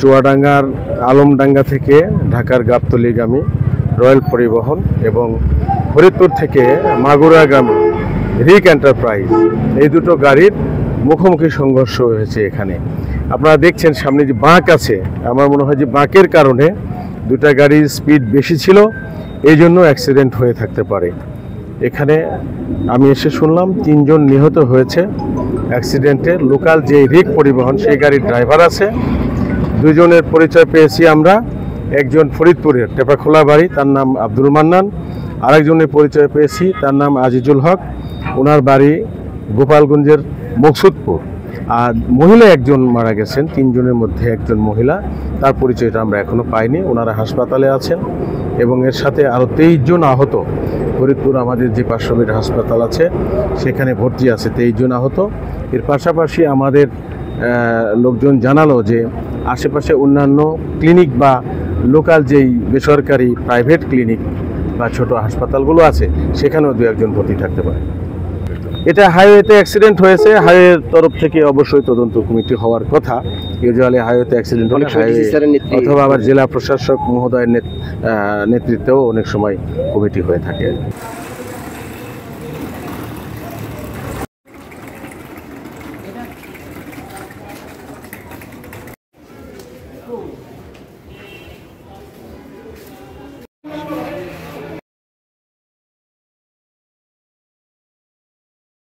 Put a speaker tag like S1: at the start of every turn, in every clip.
S1: চুয়াডাঙ্গার আলমডাঙ্গা থেকে ঢাকার গাবতলীগামী রয়্যাল পরিবহন এবং ফরিদপুর থেকে মাগুরাগামী রিক এন্টারপ্রাইজ, এই দুটো গাড়ির মুখোমুখি সংঘর্ষ হয়েছে। এখানে আপনারা দেখছেন সামনে যে বাঁক আছে, আমার মনে হয় যে বাঁকের কারণে দুটা গাড়ির স্পিড বেশি ছিল, এই জন্য অ্যাক্সিডেন্ট হয়ে থাকতে পারে। এখানে আমি এসে শুনলাম 3 জন নিহত হয়েছে অ্যাক্সিডেন্টে। লোকাল যে রিক পরিবহন সেই গাড়ির ড্রাইভার আছে, 2 জনের পরিচয় পেয়েছি আমরা। একজন ফরিদপুরের টেপাখোলা বাড়ি, তার নাম আব্দুল মান্নান। আরেকজনের পরিচয় পেয়েছি, তার নাম আজিজুল হক, ওনার বাড়ি গোপালগঞ্জের মকসুদপুর। আর মহিলা একজন মারা গেছেন, 3 জনের মধ্যে একজন মহিলা, তার পরিচয়টা আমরা এখনো পাইনি। ওনারা হাসপাতালে আছেন এবং এর সাথে আরও 23 জন আহত। ফরিদপুর আমাদের যে পার্শ্ববর্তী হাসপাতাল আছে সেখানে ভর্তি আছে 23 জন আহত। এর পাশাপাশি আমাদের লোকজন জানালো যে আশেপাশে অন্যান্য ক্লিনিক বা লোকাল যেই বেসরকারি প্রাইভেট ক্লিনিক বা ছোট হাসপাতালগুলো আছে সেখানেও 2-1 জন ভর্তি থাকতে পারে। এটা হাইওয়েতে অ্যাক্সিডেন্ট হয়েছে, হাইওয়ের তরফ থেকে অবশ্যই তদন্ত কমিটি হওয়ার কথা। ইউজুয়ালি হাইওয়েতে অ্যাক্সিডেন্ট হলে অথবা আবার জেলা প্রশাসক মহোদয়ের নেতৃত্বেও অনেক সময় কমিটি হয়ে থাকে।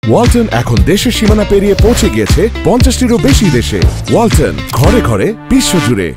S2: ওয়ালটন এখন দেশের সীমানা পেরিয়ে পৌঁছে গিয়েছে 50টিরও বেশি দেশে। ওয়ালটন, ঘরে ঘরে বিশ্বজুড়ে।